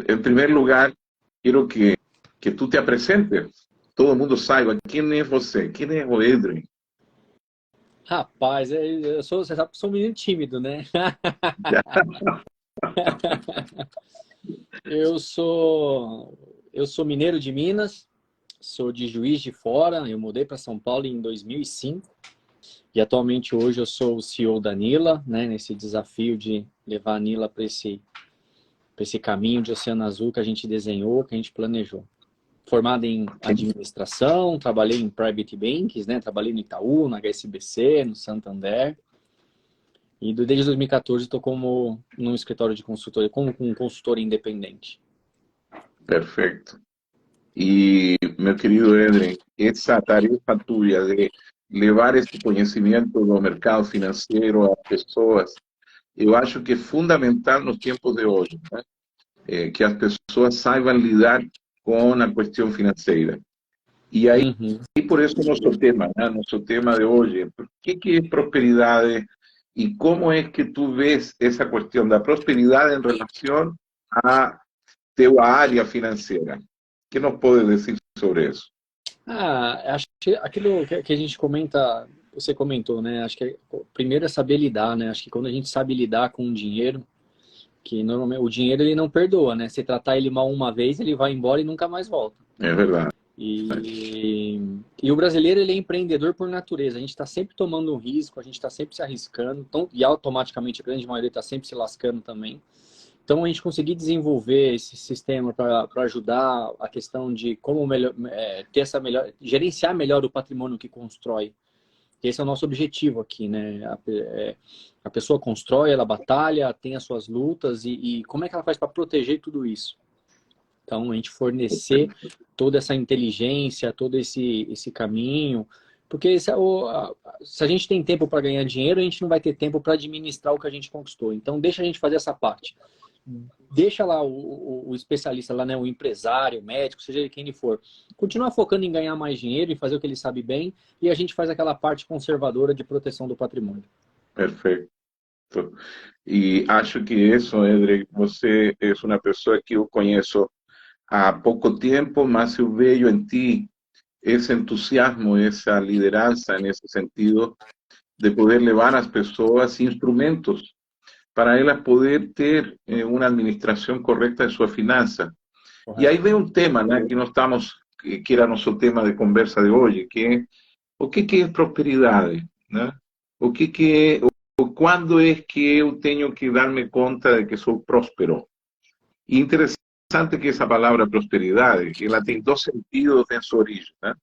em primeiro lugar, quero que tu te apresentes. Todo mundo saiba quem é você, quem é o Edrey. Rapaz, você sabe que eu sou um menino tímido, né? Eu sou, eu sou mineiro de Minas, sou de Juiz de Fora, eu mudei para São Paulo em 2005 e atualmente hoje eu sou o CEO da Nila, né, nesse desafio de levar a Nila para esse caminho de Oceano Azul que a gente desenhou, que a gente planejou. Formado em administração, trabalhei em private banks, né, trabalhei no Itaú, na HSBC, no Santander. E desde 2014 estou num escritório de consultoria, como um consultor independente. Perfeito. E, meu querido Edrey, essa tarefa tuya de levar esse conhecimento do mercado financeiro às pessoas, eu acho que é fundamental nos tempos de hoje, né? Que as pessoas saibam lidar com a questão financeira. E aí, Uhum. por isso o nosso tema, né? Nosso tema de hoje, o que é prosperidade e como é que tu vês essa questão da prosperidade em relação a tua área financeira? O que nos pode dizer sobre isso? Acho que aquilo que a gente comenta, você comentou, né? Acho que primeiro é saber lidar, né? Acho que quando a gente sabe lidar com o dinheiro, que normalmente o dinheiro ele não perdoa, né? Se tratar ele mal uma vez, ele vai embora e nunca mais volta. É verdade. E o brasileiro ele é empreendedor por natureza. A gente está sempre tomando um risco, a gente está sempre se arriscando, então, e automaticamente a grande maioria está sempre se lascando também. Então, a gente conseguir desenvolver esse sistema para ajudar a questão de como melhor, ter essa melhor, gerenciar melhor o patrimônio que constrói. Esse é o nosso objetivo aqui, né? A pessoa constrói, ela batalha, tem as suas lutas e como é que ela faz para proteger tudo isso? Então, a gente fornecer toda essa inteligência, todo esse caminho, porque se a gente tem tempo para ganhar dinheiro, a gente não vai ter tempo para administrar o que a gente conquistou. Então, deixa a gente fazer essa parte. Deixa lá o especialista, lá, né, o empresário, o médico, seja ele quem ele for, continuar focando em ganhar mais dinheiro e fazer o que ele sabe bem, e a gente faz aquela parte conservadora de proteção do patrimônio. Perfeito. E acho que isso, Edrey, você é uma pessoa que eu conheço há pouco tempo, mas eu vejo em ti esse entusiasmo, essa liderança nesse sentido de poder levar às pessoas instrumentos para elas poder ter uma administração correta de sua finança. E aí vem um tema, né, que nós estamos, que era nosso tema de conversa de hoje, que é o que é prosperidade, né? O que é, quando é que eu tenho que dar-me conta de que sou próspero? E interessante que essa palavra prosperidade, ela tem dois sentidos em sua origem, né?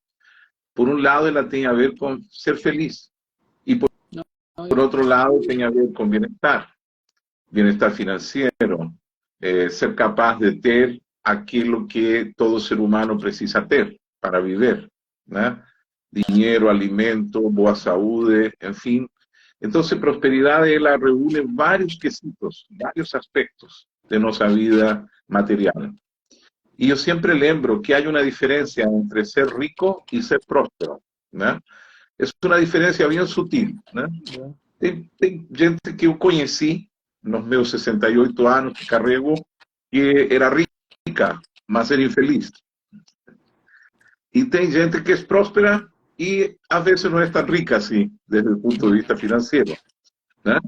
Por um lado, ela tem a ver com ser feliz. E por outro lado, tem a ver com bem-estar. Bem-estar financeiro, ser capaz de ter aquilo que todo ser humano precisa ter para viver, né? Dinheiro, alimento, boa saúde, enfim. Então, prosperidade, ela reúne vários quesitos, vários aspectos de nossa vida material. E eu sempre lembro que há uma diferença entre ser rico e ser próspero, né? É uma diferença bem sutil, né? Tem gente que eu conheci nos meus 68 anos que carrego, que era rica, mas era infeliz. E tem gente que é próspera e às vezes não é tão rica assim, desde o ponto de vista financeiro, né?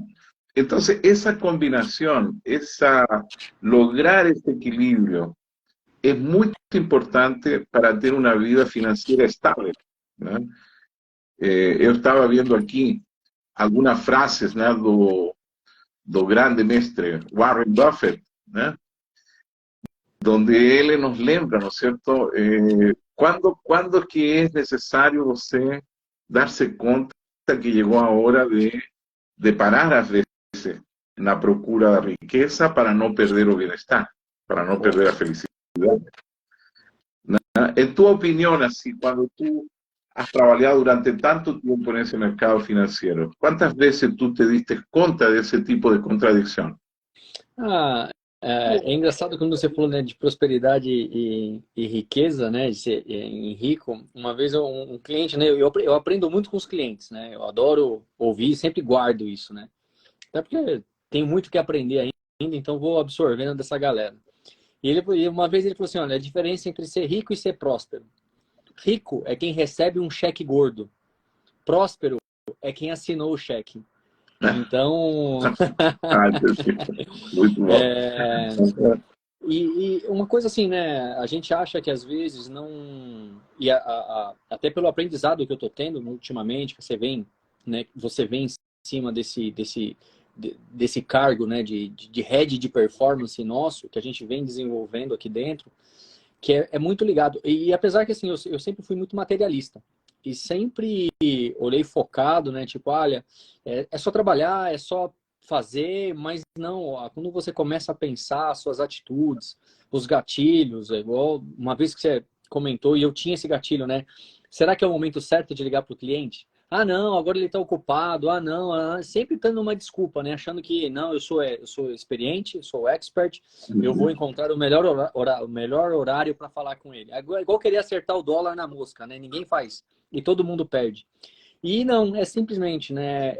Então, essa combinação, lograr esse equilíbrio é muito importante para ter uma vida financeira estável, né? Eu estava vendo aqui algumas frases, né, do grande mestre Warren Buffett, né? Donde ele nos lembra, ¿no es cierto? ¿Cuándo que es necesario você darse conta que llegó a hora de parar às vezes na procura da riqueza para não perder o bem-estar, para não perder a felicidade? ¿No? En tu opinión, así, cuando tú has trabajado durante tanto tiempo en ese mercado financiero, ¿cuántas veces tú te diste cuenta de ese tipo de contradicción? É engraçado quando você falou, né, de prosperidade e riqueza, né, de ser rico. Uma vez um cliente, né, eu aprendo muito com os clientes, né, eu adoro ouvir, sempre guardo isso, né, até porque tenho muito que aprender ainda, então vou absorvendo dessa galera. E uma vez ele falou assim, olha, a diferença entre ser rico e ser próspero. Rico é quem recebe um cheque gordo. Próspero é quem assinou o cheque. Então, Ah, muito bom. é, e uma coisa assim, né? A gente acha que às vezes não... E até pelo aprendizado que eu tô tendo ultimamente, que você vem em cima desse cargo, né? De head de performance nosso, que a gente vem desenvolvendo aqui dentro, que é muito ligado. E apesar que assim, eu sempre fui muito materialista. E sempre olhei focado, né? Tipo, olha, é só trabalhar, é só fazer, mas não, ó, quando você começa a pensar as suas atitudes, os gatilhos, é igual uma vez que você comentou, e eu tinha esse gatilho, né? Será que é o momento certo de ligar para o cliente? Ah, não, agora ele está ocupado. Ah, não, sempre dando uma desculpa, né? Achando que, não, eu sou experiente, eu sou expert, eu vou encontrar o melhor horário para falar com ele. É igual querer acertar o dólar na mosca, né? Ninguém faz. E todo mundo perde. E não, é simplesmente, né,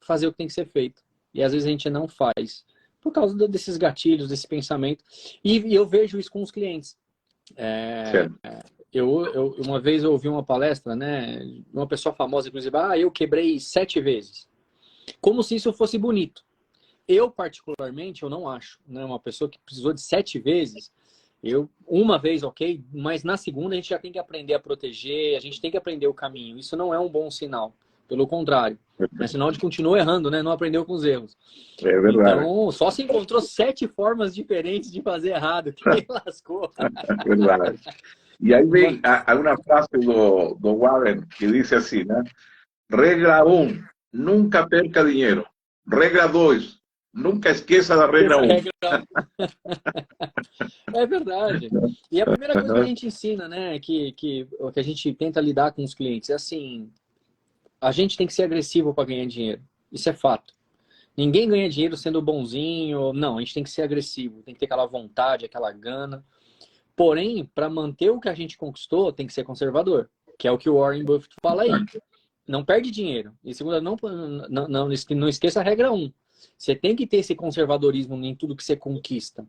fazer o que tem que ser feito. E às vezes a gente não faz. Por causa desses gatilhos, desse pensamento. E eu vejo isso com os clientes. Certo. Uma vez eu ouvi uma palestra, né, de uma pessoa famosa, inclusive, eu quebrei 7 vezes. Como se isso fosse bonito. Eu, particularmente, eu não acho. Né, uma pessoa que precisou de 7 vezes, uma vez, ok, mas na segunda a gente já tem que aprender a proteger, a gente tem que aprender o caminho. Isso não é um bom sinal. Pelo contrário. É sinal de que continua errando, né? Não aprendeu com os erros. É verdade. Então, só se encontrou 7 formas diferentes de fazer errado. Que lascou. É verdade. E aí vem a uma frase do Warren que diz assim, né? Regra 1, nunca perca dinheiro. Regra 2, nunca esqueça da regra 1. É verdade. E a primeira coisa que a gente ensina, né, que a gente tenta lidar com os clientes, é assim, a gente tem que ser agressivo para ganhar dinheiro. Isso é fato. Ninguém ganha dinheiro sendo bonzinho. Não, a gente tem que ser agressivo, tem que ter aquela vontade, aquela gana. Porém, para manter o que a gente conquistou, tem que ser conservador, que é o que o Warren Buffett fala aí. Não perde dinheiro. E segunda, não esqueça a regra 1. Você tem que ter esse conservadorismo em tudo que você conquista.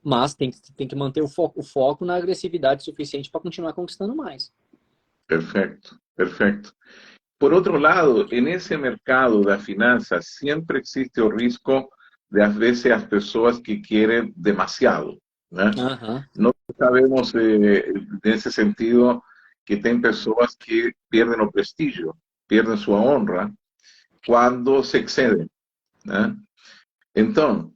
Mas tem que manter o foco na agressividade suficiente para continuar conquistando mais. Perfecto, perfecto. Por otro lado, en ese mercado de finanzas siempre existe el riesgo de a veces las personas que quieren demasiado, ¿no? No sabemos en ese sentido que hay personas que pierden el prestigio, pierden su honra cuando se exceden, ¿no? Entonces,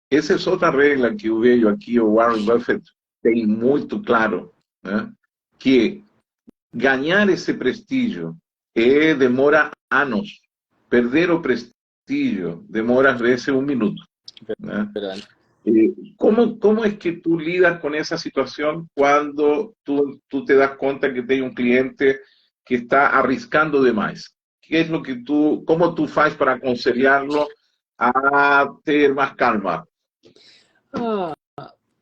esa es otra regla que yo veo aquí, Warren Buffett tiene muy claro, ¿no? Que ganar esse prestígio demora anos. Perder o prestígio demora às vezes 1 minuto. Né? Como é que tu lidas com essa situação quando tu te das conta que tem um cliente que está arriscando demais? Que é o que como tu faz para aconselhá-lo a ter mais calma?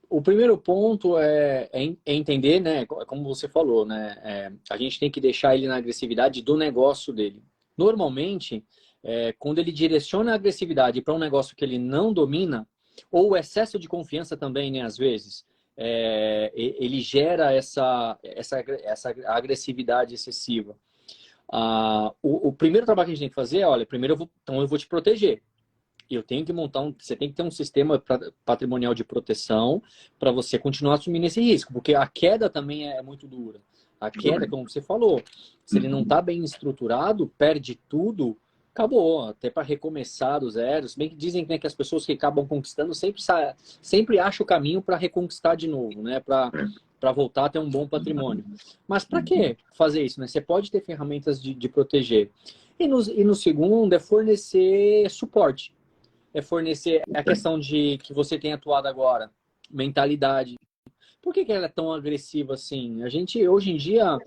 O primeiro ponto é entender, né, como você falou, né, a gente tem que deixar ele na agressividade do negócio dele. Normalmente, quando ele direciona a agressividade para um negócio que ele não domina, ou o excesso de confiança também, né, às vezes, ele gera essa agressividade excessiva. O primeiro trabalho que a gente tem que fazer é, olha, primeiro eu vou te proteger. Eu tenho que você tem que ter um sistema patrimonial de proteção para você continuar assumindo esse risco, porque a queda também é muito dura. A queda, como você falou, se ele não está bem estruturado, perde tudo, acabou, até para recomeçar do zero. Se bem que dizem, né, que as pessoas que acabam conquistando sempre acham o caminho para reconquistar de novo, né? Para voltar a ter um bom patrimônio. Mas para que fazer isso? Né? Você pode ter ferramentas de proteger. E no segundo é fornecer suporte. É fornecer a questão de que você tem atuado agora, mentalidade. Por que ela é tão agressiva assim? Hoje em dia,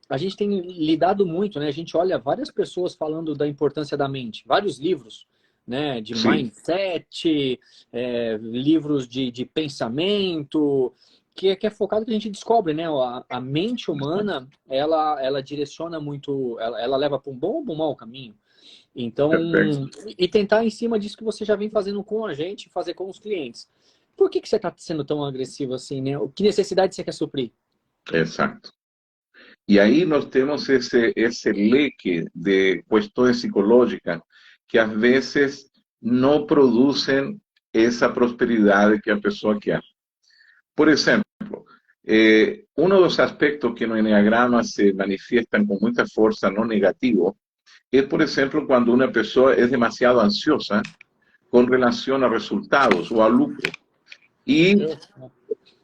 a gente tem lidado muito, né? A gente olha várias pessoas falando da importância da mente, vários livros, né? De mindset, livros de pensamento, que é focado que a gente descobre, né? A mente humana, ela direciona muito, ela leva para um bom ou para um mau caminho. Então, e tentar em cima disso que você já vem fazendo com a gente, fazer com os clientes. por que você está sendo tão agressivo assim, né? Que necessidade você quer suprir? Exacto. Y ahí nos tenemos ese leque de cuestiones psicológicas que a veces no producen esa prosperidad que a pessoa quer. Por ejemplo, uno de los aspectos que en el enneagrama se manifiestan con mucha fuerza no negativo es, por ejemplo, cuando una persona es demasiado ansiosa con relación a resultados o a lucro. Y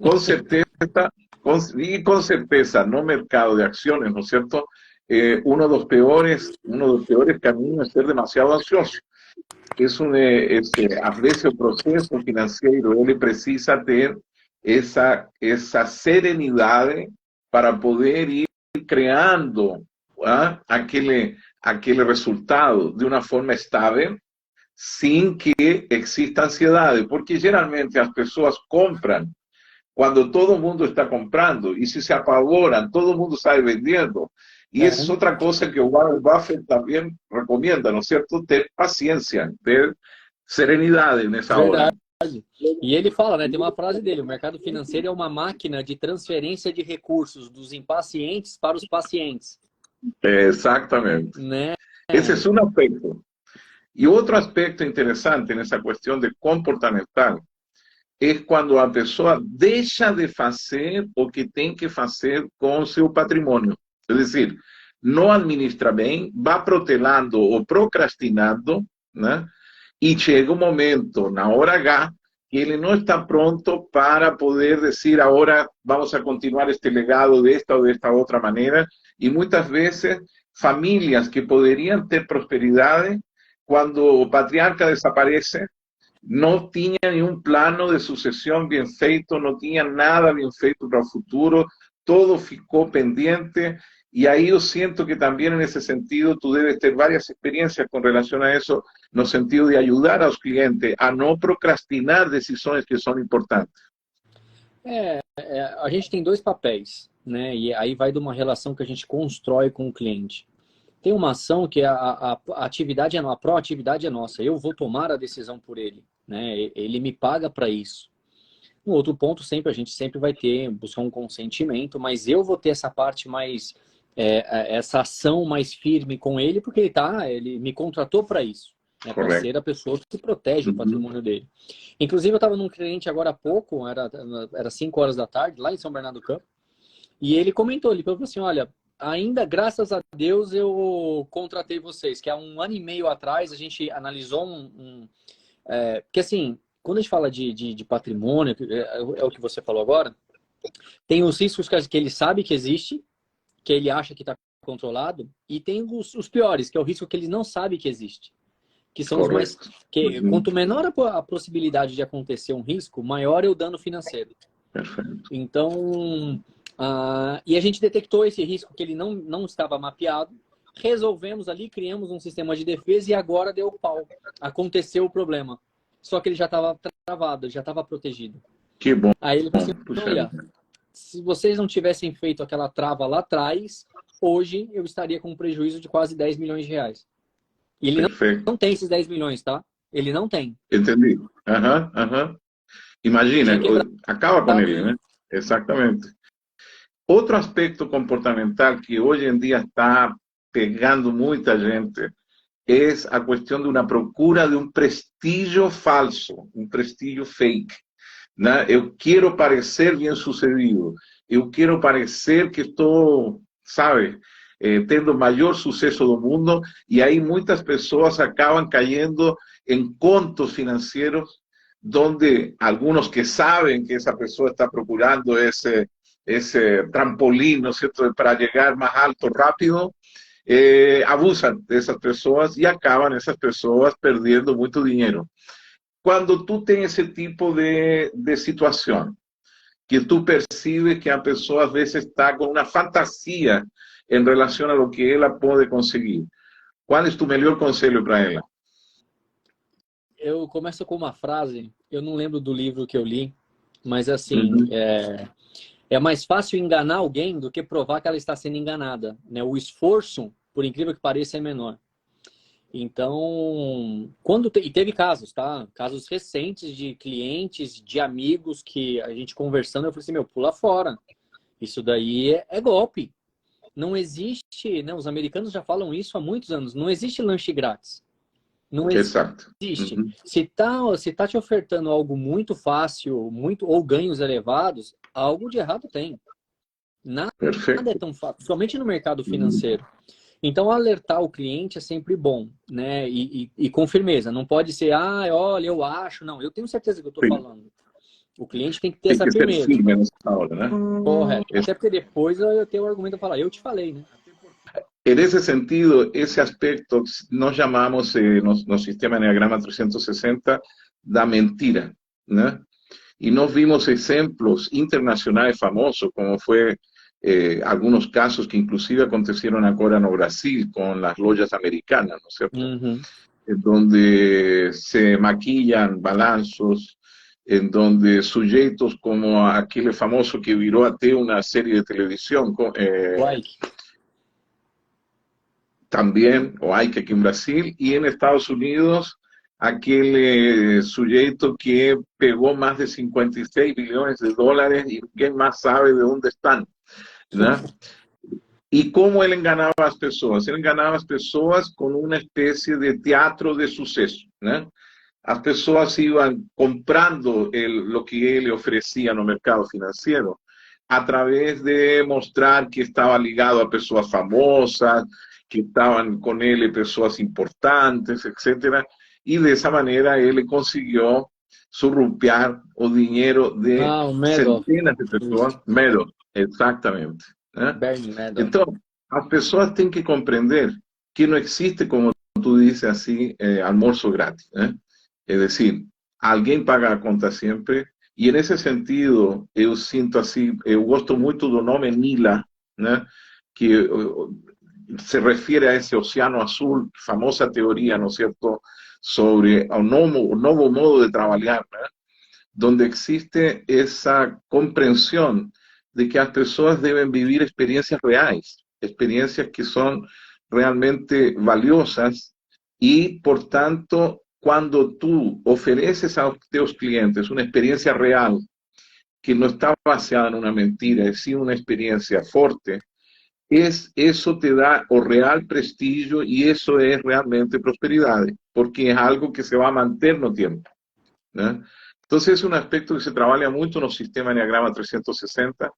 con certeza, con certeza, no mercado de acciones, ¿no es cierto? Uno de los peores caminos es ser demasiado ansioso. A veces el proceso financiero, él precisa tener esa serenidad para poder ir creando aquel resultado de una forma estable sin que exista ansiedad, porque generalmente las personas compran cuando todo el mundo está comprando, y si se apavoran, todo el mundo está vendiendo. Y esa es otra cosa que Warren Buffett también recomienda, ¿no es cierto? Ter paciencia, ter serenidade nessa hora. E ele fala, né? Tem uma frase dele: o mercado financeiro é uma máquina de transferência de recursos dos impacientes para os pacientes. Exatamente. Né? Esse é um aspecto. E outro aspecto interessante nessa questão de comportamental é quando a pessoa deixa de fazer o que tem que fazer com o seu patrimônio. É decir, não administra bem, vai protelando ou procrastinando, né? E chega um momento, na hora H, que ele não está pronto para poder dizer, agora vamos a continuar este legado desta ou desta outra maneira. E muitas vezes, famílias que poderiam ter prosperidade, quando o patriarca desaparece, não tinha nenhum plano de sucessão bem feito, não tinha nada bem feito para o futuro, todo ficou pendente. E aí eu sinto que também nesse sentido tu debes ter várias experiências com relação a isso, no sentido de ajudar aos clientes a não procrastinar decisões que são importantes. A gente tem dois papéis, né? E aí vai de uma relação que a gente constrói com o cliente. Tem uma ação que a atividade a proatividade é nossa. Eu vou tomar a decisão por ele, né? Ele me paga para isso. Um outro ponto, a gente sempre vai buscar um consentimento, mas eu vou ter essa parte mais, essa ação mais firme com ele, porque ele me contratou para isso, né? Para ser a pessoa que protege o patrimônio dele. Inclusive, eu estava num cliente agora há pouco, era 5 horas da tarde, lá em São Bernardo do Campo, e ele comentou, ele falou assim, olha, ainda, graças a Deus, eu contratei vocês, que há 1 ano e meio atrás a gente analisou porque assim, quando a gente fala de patrimônio, é o que você falou agora, tem os riscos que ele sabe que existe, que ele acha que está controlado, e tem os piores, que é o risco que ele não sabe que existe. Que são os mais... Quanto menor a possibilidade de acontecer um risco, maior é o dano financeiro. Perfeito. Então... e a gente detectou esse risco que ele não estava mapeado, resolvemos ali, criamos um sistema de defesa e agora deu pau. Aconteceu o problema. Só que ele já estava travado, já estava protegido. Que bom. Aí ele falou assim, olha, se vocês não tivessem feito aquela trava lá atrás, hoje eu estaria com um prejuízo de quase 10 milhões de reais. E ele não tem esses 10 milhões, tá? Ele não tem. Entendi. Imagina, acaba com ele, né? Exatamente. Outro aspecto comportamental que hoje em dia está pegando muita gente é a questão de uma procura de um prestígio falso, um prestígio fake, né? Eu quero parecer bem-sucedido, eu quero parecer que estou, sabe, tendo o maior sucesso do mundo, e aí muitas pessoas acabam caindo em contos financeiros, onde alguns que sabem que essa pessoa está procurando esse trampolim, ¿no es cierto?, para llegar más alto rápido, abusan de esas personas y acaban esas personas perdiendo mucho dinero. Cuando tú tienes ese tipo de situación, que tú percibes que a pessoa a veces está con una fantasía en relación a lo que ella puede conseguir, ¿cuál es tu mejor conselho para ela? Eu começo com uma frase, eu não lembro do livro que eu li, mas assim, é mais fácil enganar alguém do que provar que ela está sendo enganada, né? O esforço, por incrível que pareça, é menor. Então, e teve casos, tá? Casos recentes de clientes, de amigos que a gente conversando, eu falei assim, meu, pula fora. Isso daí é golpe. Não existe, né? Os americanos já falam isso há muitos anos. Não existe lanche grátis. Não Exato. existe. Se tá te ofertando algo muito fácil, ou ganhos elevados, algo de errado tem. Nada é Perfeito. tão fácil, principalmente no mercado financeiro. Então, alertar o cliente é sempre bom, né? E com firmeza. Não pode ser, olha, eu acho. Não, eu tenho certeza que eu estou Sim. falando. O cliente tem que ter Tem essa que ser firmeza. firme nessa hora, né? Correto. Até porque depois eu tenho o argumento para falar, eu te falei, né? En ese sentido, ese aspecto nos llamamos, nos sistema Enneagrama 360, da mentira, ¿no? Y nos vimos ejemplos internacionales famosos, como fue algunos casos que inclusive acontecieron ahora en Brasil con las lojas americanas, ¿no es cierto? En donde se maquillan balanzos, en donde sujetos como aquel famoso que viró até una serie de televisión, también, o hay que aquí en Brasil, y en Estados Unidos, aquel sujeto que pegó más de 56 billones de dólares y quién más sabe de dónde están, ¿no? Y cómo él enganaba a las personas. Él enganaba a las personas con una especie de teatro de suceso, ¿no? As pessoas iam comprando lo que ele oferecia no mercado financeiro através de mostrar que estava ligado a pessoas famosas, que estavam com ele pessoas importantes, etc. E dessa maneira ele conseguiu surrupiar o dinheiro de centenas de pessoas. Madoff, exatamente. Né? Então, as pessoas têm que compreender que não existe, como tu dizes assim, almoço grátis, né? Es decir, alguien paga a conta siempre, y en ese sentido, yo siento así, yo gosto mucho del nombre Nila, ¿no? Que se refiere a ese océano azul, famosa teoría, ¿no es cierto?, sobre un nuevo modo de trabajar, ¿no? Donde existe esa comprensión de que las personas deben vivir experiencias reales, experiencias que son realmente valiosas y, por tanto, cuando tú ofreces a tus clientes una experiencia real que no está basada en una mentira, es decir, una experiencia fuerte, eso te da o real prestigio y eso es realmente prosperidad, porque es algo que se va a mantener no tiempo, ¿no? Entonces es un aspecto que se trabaja mucho en el sistema Enneagrama 360,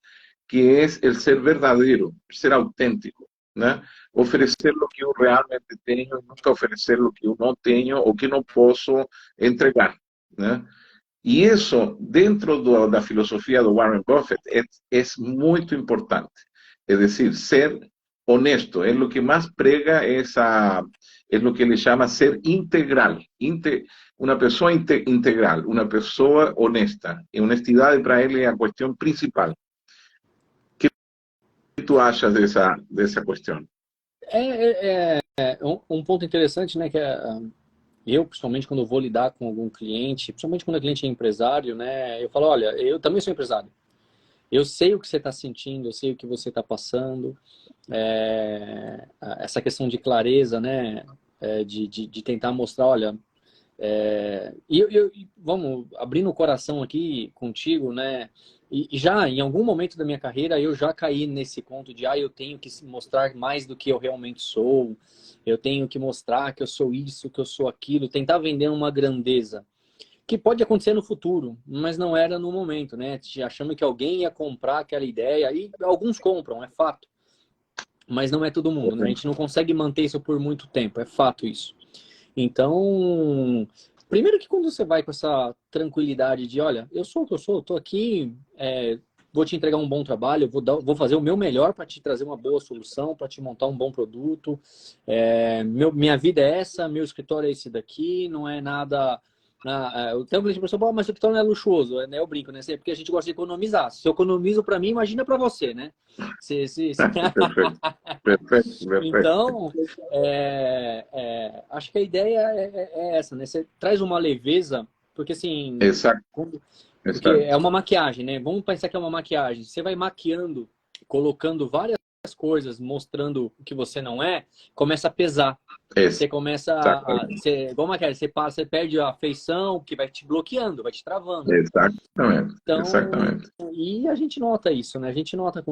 que es el ser verdadero, el ser auténtico, ¿no? Oferecer lo que yo realmente tengo, nunca oferecer lo que yo no tengo o que no puedo entregar, ¿no? Y eso, dentro de la filosofía de Warren Buffett, es muy importante. Es decir, ser honesto, es lo que más prega es lo que le llama ser integral. Una persona integral, una persona honesta. Y honestidad para él es la cuestión principal. ¿Qué tú achas de esa cuestión? Um ponto interessante, né, que eu, principalmente quando eu vou lidar com algum cliente, principalmente quando o cliente é empresário, né, eu falo, olha, eu também sou empresário. Eu sei o que você está sentindo, eu sei o que você está passando. Essa questão de clareza, né, de tentar mostrar, olha, vamos abrindo o coração aqui contigo, né? E já em algum momento da minha carreira eu já caí nesse ponto de eu tenho que mostrar mais do que eu realmente sou, eu tenho que mostrar que eu sou isso, que eu sou aquilo, tentar vender uma grandeza que pode acontecer no futuro, mas não era no momento, né? Achando que alguém ia comprar aquela ideia, e alguns compram, é fato, mas não é todo mundo, né? A gente não consegue manter isso por muito tempo, é fato isso. Então, primeiro que quando você vai com essa tranquilidade de, olha, eu sou o que eu sou, tô aqui, vou te entregar um bom trabalho, vou fazer o meu melhor para te trazer uma boa solução, para te montar um bom produto, minha vida é essa, meu escritório é esse daqui, não é nada... eu tenho um cliente que fala, mas o escritório não é luxuoso, né? Eu brinco, né? Porque a gente gosta de economizar. Se eu economizo para mim, imagina para você, né? Perfeito. Então, acho que a ideia é essa, né? Você traz uma leveza, porque assim... Exato. Porque é uma maquiagem, né? Vamos pensar que é uma maquiagem. Você vai maquiando, colocando várias coisas mostrando o que você não é, começa a pesar. Você começa igual uma queda, você perde a afeição, que vai te bloqueando, vai te travando. Exatamente, Então, exatamente. e a gente nota isso, né? A gente nota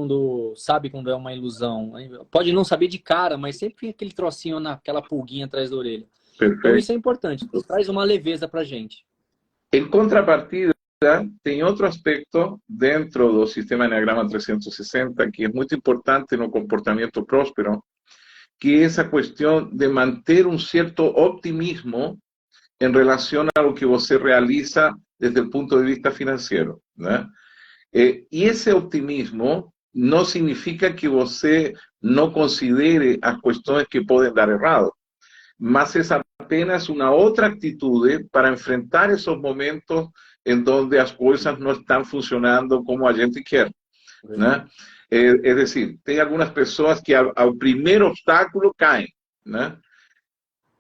sabe quando é uma ilusão. Pode não saber de cara, mas sempre tem aquele trocinho aquela pulguinha atrás da orelha. Perfeito. Então isso é importante, traz uma leveza pra gente. Em contrapartida, tem outro aspecto dentro do sistema Enneagrama 360 que é muito importante no comportamento próspero, que é essa questão de manter um certo otimismo em relação a lo que você realiza desde o ponto de vista financeiro, né? E esse optimismo não significa que você não considere as questões que podem dar errado, mas é apenas uma outra atitude para enfrentar esses momentos em donde as coisas não estão funcionando como a gente quer, né? Es decir, tem algumas pessoas que ao primeiro obstáculo caem, né?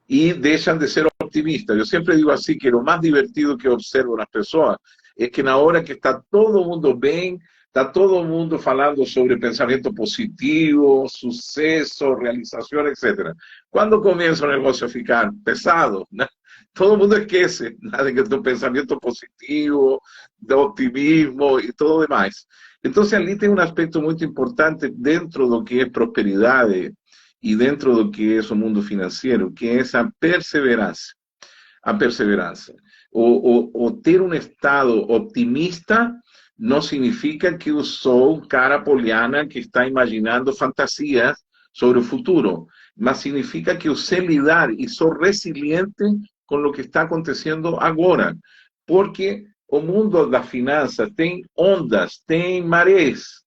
E deixam de ser optimistas. Eu sempre digo assim, que o mais divertido que eu observo nas pessoas é que na hora que está todo mundo bem, está todo mundo falando sobre pensamento positivo, sucesso, realização, etc. Quando começa o negócio a ficar pesado, né? Todo mundo esquece, né, do pensamento positivo, do optimismo e tudo demais. Então, ali tem um aspecto muito importante dentro do que é prosperidade e dentro do que é o mundo financeiro, que é essa perseverança. A perseverança. O ter um estado optimista não significa que eu sou um cara poliana que está imaginando fantasias sobre o futuro, mas significa que eu sei lidar e sou resiliente com o que está acontecendo agora. Porque o mundo das finanças tem ondas, tem marés.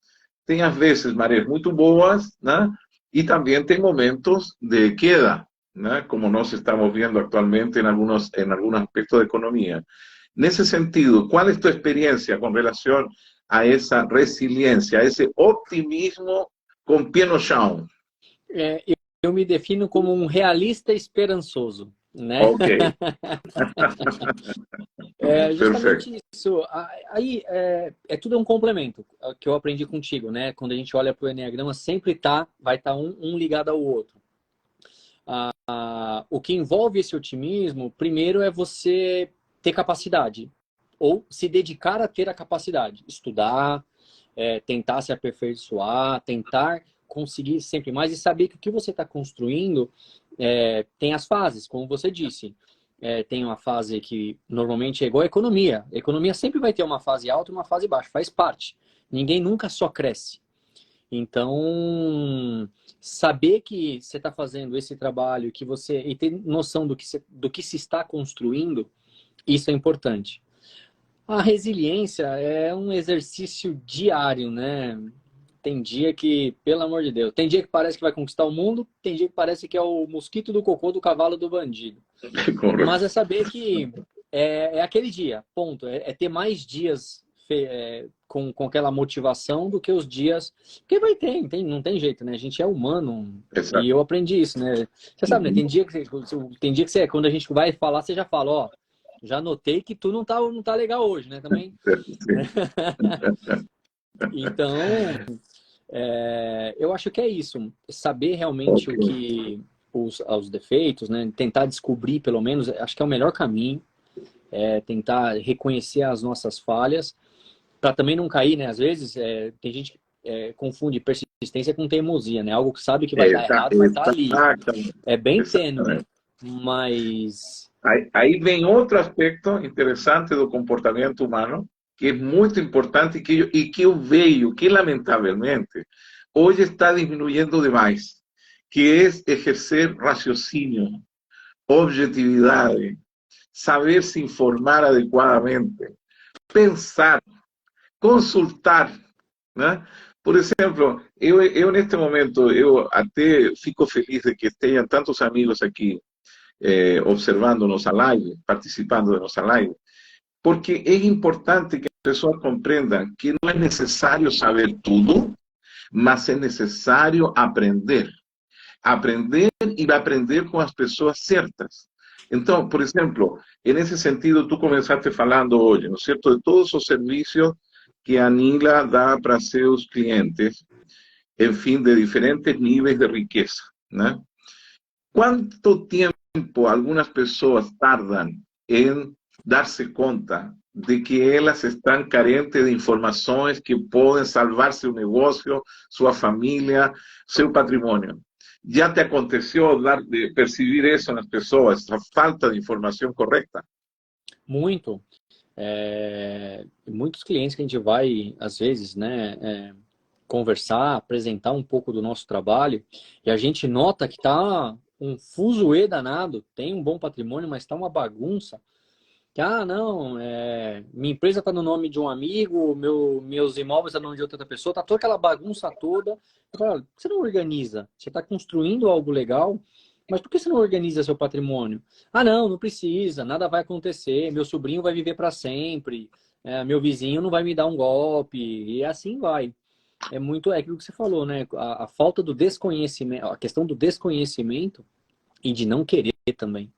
Tem, às vezes, marés muito boas, né? E também tem momentos de queda, né? Como nós estamos vendo atualmente em alguns aspectos da economia. Nesse sentido, qual é a tua experiência com relação a essa resiliência, a esse optimismo com pé no chão? Eu me defino como um realista esperançoso, né? Ok. Justamente Perfeito. isso. Aí tudo um complemento que eu aprendi contigo, né? Quando a gente olha para o Enneagrama, sempre vai estar um ligado ao outro. O que envolve esse otimismo, primeiro, é você ter capacidade, ou se dedicar a ter a capacidade. Estudar, tentar se aperfeiçoar, tentar conseguir sempre mais e saber que o que você está construindo tem as fases, como você disse. Tem uma fase que normalmente é igual a economia. A economia sempre vai ter uma fase alta e uma fase baixa, faz parte. Ninguém nunca só cresce. Então, saber que você está fazendo esse trabalho e ter noção do que se está construindo, isso é importante. A resiliência é um exercício diário, né? Tem dia que, pelo amor de Deus, tem dia que parece que vai conquistar o mundo, tem dia que parece que é o mosquito do cocô do cavalo do bandido. Mas é saber que é aquele dia, ponto. É ter mais dias com aquela motivação do que os dias... Porque não tem jeito, né? A gente é humano. Exato. E eu aprendi isso, né? Você sabe, né? Tem dia que quando a gente vai falar, você já fala, ó, já notei que tu não tá legal hoje, né? Também. Então, eu acho que é isso. Saber realmente o que os defeitos, né? Tentar descobrir, pelo menos, acho que é o melhor caminho. Tentar reconhecer as nossas falhas, para também não cair, né? Às vezes, tem gente que confunde persistência com teimosia, né? Algo que sabe que vai dar errado, vai estar ali. É bem tênue, mas... Aí vem outro aspecto interessante do comportamento humano, que é muito importante e que eu vejo que, lamentavelmente, hoje está diminuindo demais, que é exercer raciocínio, objetividade, saber se informar adequadamente, pensar, consultar, né? Por exemplo, eu neste momento, eu até fico feliz de que tenham tantos amigos aqui observando nossa live, participando de nossa live, porque é importante que as pessoas compreendam que não é necessário saber tudo, mas é necessário aprender. Aprender e aprender com as pessoas certas. Então, por exemplo, nesse sentido, tu começaste falando hoje, não é certo, de todos os serviços que a Nila dá para seus clientes. en fin, de diferentes niveles de riqueza, ¿no? ¿Cuánto tiempo algunas personas tardan en darse cuenta de que ellas están carentes de informaciones que pueden salvar su negocio, su familia, su patrimonio? ¿Ya te aconteció de percibir eso en las personas, esa falta de información correcta? Muito. Muitos clientes que a gente vai, às vezes, né, conversar, apresentar um pouco do nosso trabalho, e a gente nota que tá um fuzuê danado, tem um bom patrimônio, mas tá uma bagunça. Que, não, minha empresa está no nome de um amigo, meus imóveis estão no nome de outra pessoa, tá toda aquela bagunça toda. Eu falo, olha, por que você não organiza? Você está construindo algo legal, mas por que você não organiza seu patrimônio? Não precisa, nada vai acontecer, meu sobrinho vai viver para sempre, meu vizinho não vai me dar um golpe, e assim vai. É aquilo que você falou, né? A falta do desconhecimento, a questão do desconhecimento e de não querer também,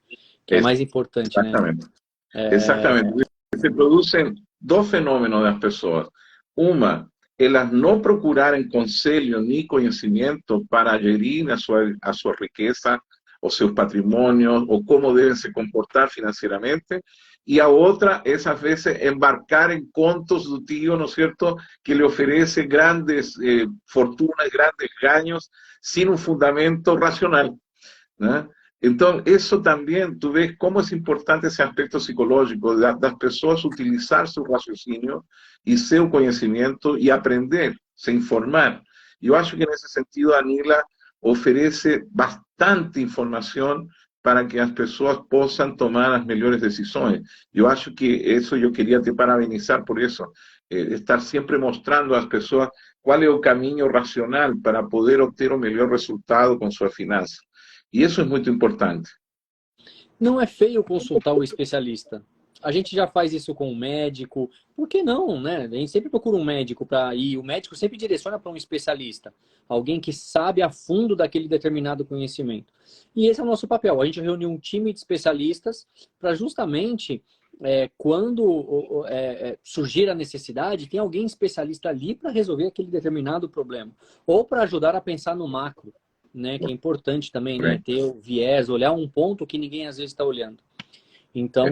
que é mais importante, né? Exatamente. Exactamente. Se producen dos fenómenos de las personas. Una, elas no procurarem conselho ni conhecimento para gerir a sua riqueza, o seus patrimônios, ou como devem se comportar financeiramente. E a outra é, às vezes, embarcar em contos do tio, ¿no es cierto?, que lhe oferece grandes fortunas, grandes ganhos, sin un fundamento racional, ¿no? Então, isso também, tu vês como é importante esse aspecto psicológico das pessoas utilizar seu raciocínio e seu conhecimento e aprender, se informar. Eu acho que, nesse sentido, a Anila oferece bastante informação para que as pessoas possam tomar as melhores decisões. Eu acho que isso, eu queria te parabenizar por isso, estar sempre mostrando às pessoas qual é o caminho racional para poder obter o melhor resultado com sua finança. E isso é muito importante. Não é feio consultar o especialista. A gente já faz isso com o médico. Por que não, né? A gente sempre procura um médico para ir. O médico sempre direciona para um especialista. Alguém que sabe a fundo daquele determinado conhecimento. E esse é o nosso papel. A gente reuniu um time de especialistas para justamente, quando surgir a necessidade, tem alguém especialista ali para resolver aquele determinado problema. Ou para ajudar a pensar no macro. Né, que é importante também, né, ter o viés, olhar um ponto que ninguém às vezes está olhando. Então,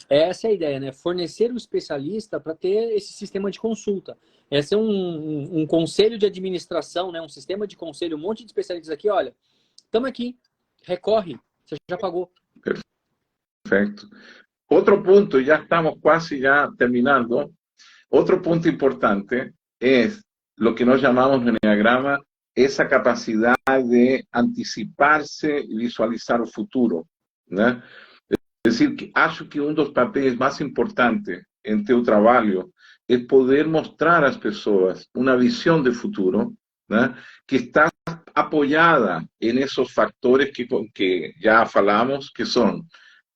essa é a ideia, né? Fornecer o especialista para ter esse sistema de consulta. Esse é um conselho de administração, né? Um sistema de conselho, um monte de especialistas aqui, olha, estamos aqui, recorre, você já pagou. Perfeito. Outro ponto, já estamos quase já terminando, outro ponto importante é o que nós chamamos no Enneagrama essa capacidade de antecipar-se e visualizar o futuro, né? É decir, que acho que dos papéis mais importantes em teu trabalho é poder mostrar às pessoas uma visão de futuro, né, que está apoiada em esses factores que já falamos, que são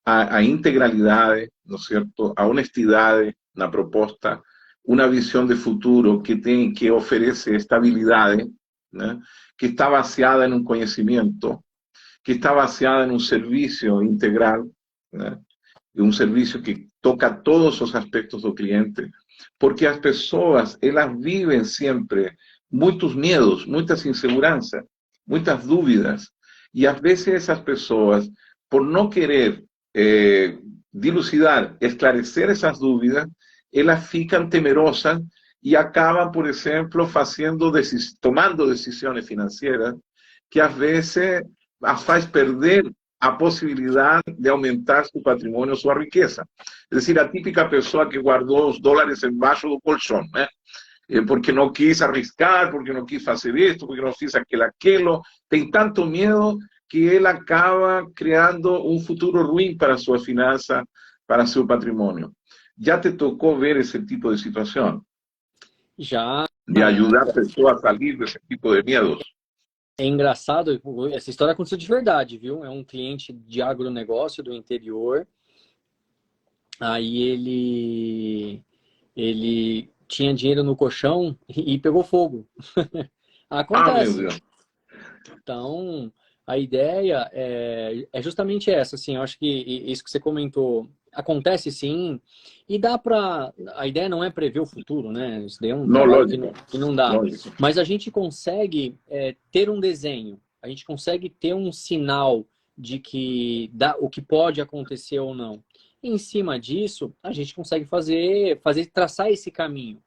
a integralidade, ¿no es cierto?, a honestidade na proposta, uma visão de futuro que oferece estabilidade, ¿no?, que está baseada en un conocimiento, que está baseada en un servicio integral, ¿no?, un servicio que toca todos los aspectos del cliente, porque las personas, ellas viven siempre muchos miedos, muchas inseguranzas, muchas dudas, y a veces esas personas, por no querer dilucidar, esclarecer esas dudas, ellas fican temerosas e acabam, por exemplo, tomando decisões financeiras que, às vezes, as faz perder a possibilidade de aumentar seu patrimônio, sua riqueza. É decir, a típica pessoa que guardou os dólares embaixo do colchão, né? Porque não quis arriscar, porque não quis fazer isto, porque não quis aquilo. Tem tanto medo que ele acaba criando um futuro ruim para sua finança, para seu patrimônio. Já te tocou ver esse tipo de situação? Já. De ajudar a pessoa a sair desse tipo de medos. É engraçado, essa história aconteceu de verdade, viu? É um cliente de agronegócio do interior. Aí ele tinha dinheiro no colchão e pegou fogo. Acontece. Meu Deus. Então, A ideia é justamente essa, assim, eu acho que isso que você comentou acontece sim, e dá para... A ideia não é prever o futuro, né? Isso daí é um No, trabalho lógico, que não dá. lógico. Mas a gente consegue ter um desenho, a gente consegue ter um sinal de que o que pode acontecer ou não. E em cima disso, a gente consegue traçar esse caminho.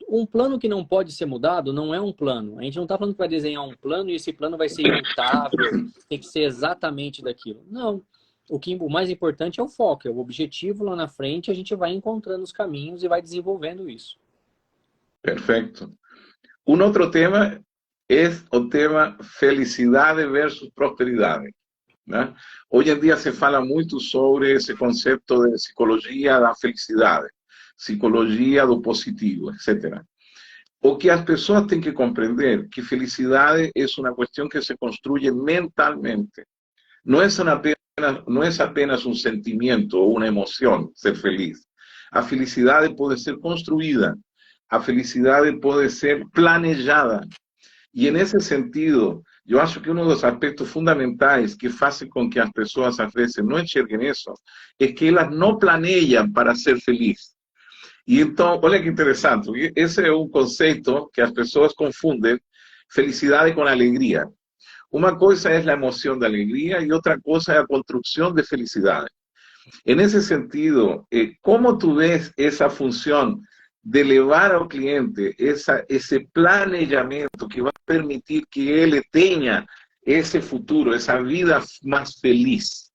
Um plano que não pode ser mudado não é um plano. A gente não está falando que vai desenhar um plano e esse plano vai ser imutável, tem que ser exatamente daquilo. Não. O mais importante é o foco, é o objetivo lá na frente, a gente vai encontrando os caminhos e vai desenvolvendo isso. Perfecto. Un otro tema es el tema felicidade versus prosperidade, né? Hoje em dia se fala muito sobre esse conceito de psicologia da felicidade, psicologia do positivo, etc. O que as pessoas têm que compreender que felicidade é uma questão que se construye mentalmente. No es apenas un sentimiento o una emoción ser feliz. A felicidade puede ser construida, a felicidade puede ser planejada. Y en ese sentido, yo acho que uno de los aspectos fundamentales que hacen con que las personas a veces no enxerguen eso, es que ellas no planean para ser feliz. Y entonces, olha que interesante, ese es un concepto que las personas confunden felicidad con alegría. Una cosa es la emoción de alegría y otra cosa es la construcción de felicidad. En ese sentido, ¿cómo tú ves esa función de elevar al cliente ese planeamiento que va a permitir que él tenga ese futuro, esa vida más feliz?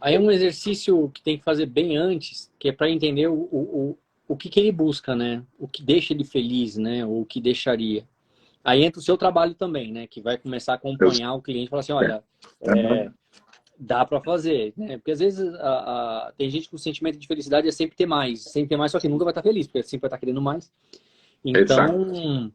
Aí é um exercício que tem que fazer bem antes, que é para entender o que ele busca, né? O que deixa ele feliz, né? Ou o que deixaria. Aí entra o seu trabalho também, né? Que vai começar a acompanhar o cliente e falar assim, olha, dá para fazer, né? Porque às vezes tem gente que o sentimento de felicidade é sempre ter mais, só que nunca vai estar feliz, porque sempre vai estar querendo mais. Então,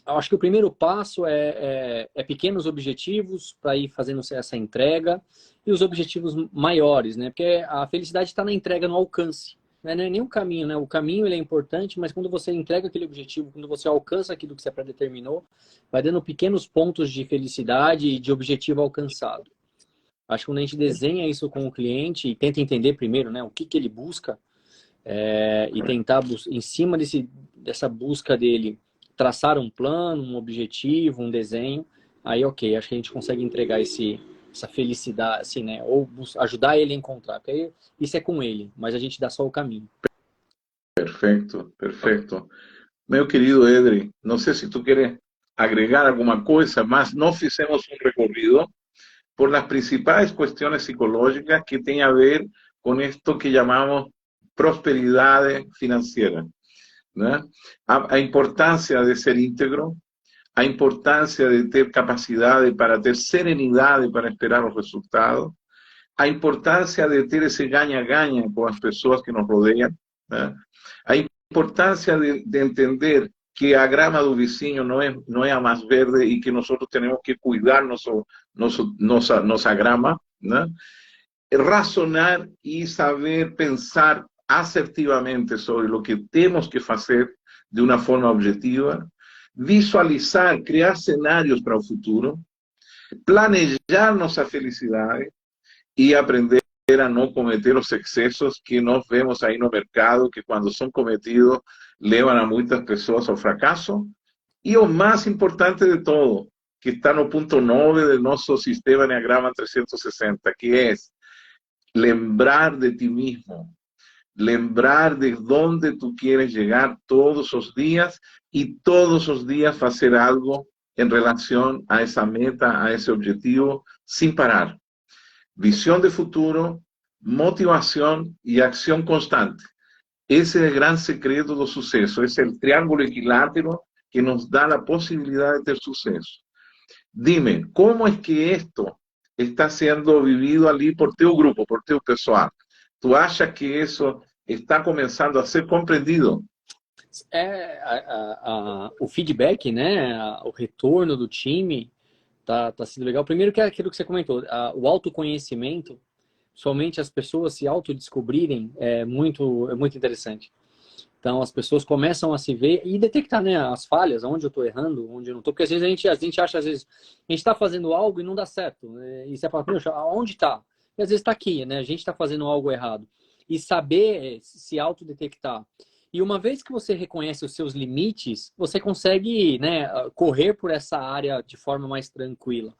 eu acho que o primeiro passo é pequenos objetivos para ir fazendo essa entrega e os objetivos maiores, né? Porque a felicidade está na entrega, no alcance. Não é nem o caminho, né? O caminho ele é importante, mas quando você entrega aquele objetivo, quando você alcança aquilo que você predeterminou, vai dando pequenos pontos de felicidade e de objetivo alcançado. Acho que quando a gente desenha isso com o cliente e tenta entender primeiro, né, o que ele busca, e tentar, em cima dessa busca dele, traçar um plano, um objetivo, um desenho, aí ok, acho que a gente consegue entregar essa felicidade, assim, né? Ou ajudar ele a encontrar, porque aí, isso é com ele, mas a gente dá só o caminho. Perfecto, perfecto. Meu querido Edri, no sé si tú quieres agregar alguna cosa más. No hicimos un recorrido por las principales cuestiones psicológicas que tienen a ver con esto que llamamos prosperidad financiera, ¿no? A importância de ser íntegro, a importância de ter capacidade para ter serenidade para esperar os resultados, a importância de ter esse ganha-ganha com as pessoas que nos rodeiam, né? A importância de entender que a grama do vizinho não é a mais verde e que nós temos que cuidar nossa grama, né? Razonar e saber pensar assertivamente sobre o que temos que fazer de uma forma objetiva, visualizar, criar cenários para o futuro, planejar nossa felicidade e aprender a não cometer os excessos que nós vemos aí no mercado, que quando são cometidos levam a muitas pessoas ao fracasso. E o mais importante de todo, que está no ponto 9 do nosso sistema Enneagrama 360, que é lembrar de ti mesmo, lembrar de onde tu quieres llegar todos os dias e todos os dias fazer algo em relação a essa meta, a esse objetivo, sem parar. Visión de futuro, motivación y acción constante. Ese es el gran secreto del suceso. Es el triángulo equilátero que nos da la posibilidad de tener suceso. Dime, ¿cómo es que esto está siendo vivido ali por tu grupo, por tu pessoal? ¿Tú achas que eso está comenzando a ser compreendido? O feedback, né? O retorno do time tá sendo legal. Primeiro que é aquilo que você comentou, o autoconhecimento, somente as pessoas se autodescobrirem é muito interessante. Então, as pessoas começam a se ver e detectar, né, as falhas, onde eu estou errando, onde eu não estou. Porque às vezes a gente acha, às vezes, a gente está fazendo algo e não dá certo. Né? E você fala, poxa, aonde está? E às vezes está aqui, né? A gente está fazendo algo errado. E saber se autodetectar. E uma vez que você reconhece os seus limites, você consegue, né, correr por essa área de forma mais tranquila.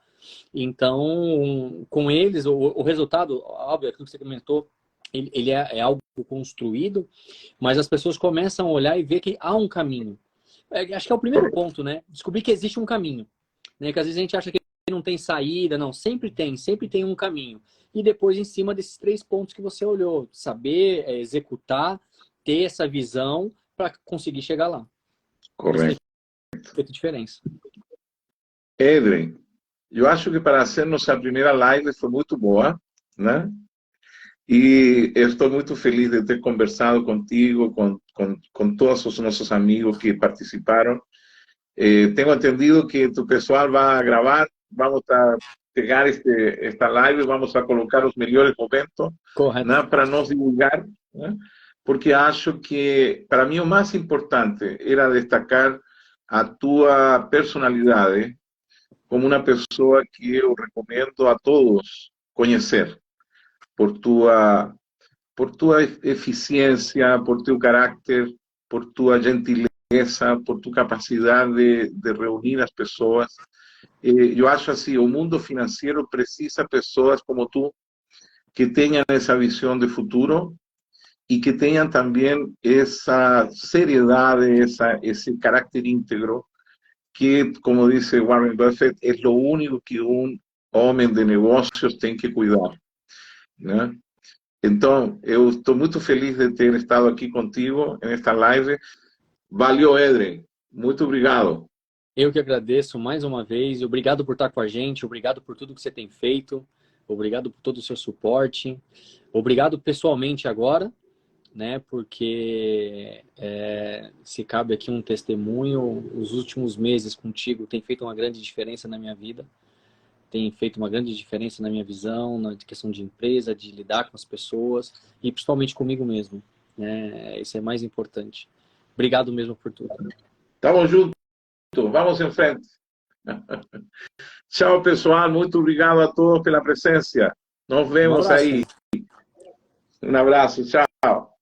Então, com eles, o resultado, óbvio, aquilo que você comentou, ele é algo construído, mas as pessoas começam a olhar e ver que há um caminho. Acho que é o primeiro ponto, né? Descobrir que existe um caminho. Né? Que às vezes a gente acha que não tem saída, não, sempre tem um caminho. E depois, em cima desses 3 pontos que você olhou, saber executar, ter essa visão para conseguir chegar lá. Isso Correto. tem feito diferença. Edren, eu acho que para ser nossa primeira live foi muito boa, né? E eu estou muito feliz de ter conversado contigo, com todos os nossos amigos que participaram. Tenho entendido que tu pessoal vai gravar, vamos a pegar esta live, vamos a colocar os melhores momentos, Correto. né, para nos divulgar, né? Porque acho que, para mim, o mais importante era destacar a tua personalidade como uma pessoa que eu recomendo a todos conhecer, por tua eficiência, por teu caráter, por tua gentileza, por tua capacidade de reunir as pessoas. Eu acho assim, o mundo financeiro precisa de pessoas como tu, que tenham essa visão de futuro e que tenham também essa seriedade, esse caráter íntegro, que, como dice Warren Buffett, é o único que um homem de negócios tem que cuidar, né? Então, eu estou muito feliz de ter estado aqui contigo nesta live. Valeu, Edren. Muito obrigado. Eu que agradeço mais uma vez. Obrigado por estar com a gente. Obrigado por tudo que você tem feito. Obrigado por todo o seu suporte. Obrigado pessoalmente agora, né? Porque se cabe aqui um testemunho, os últimos meses contigo tem feito uma grande diferença na minha vida. Tem feito uma grande diferença na minha visão, na questão de empresa, de lidar com as pessoas e principalmente comigo mesmo. Né? Isso é mais importante. Obrigado mesmo por tudo. Tamo junto. Vamos em frente. Tchau, pessoal. Muito obrigado a todos pela presença. Nos vemos aí. Um abraço. Tchau.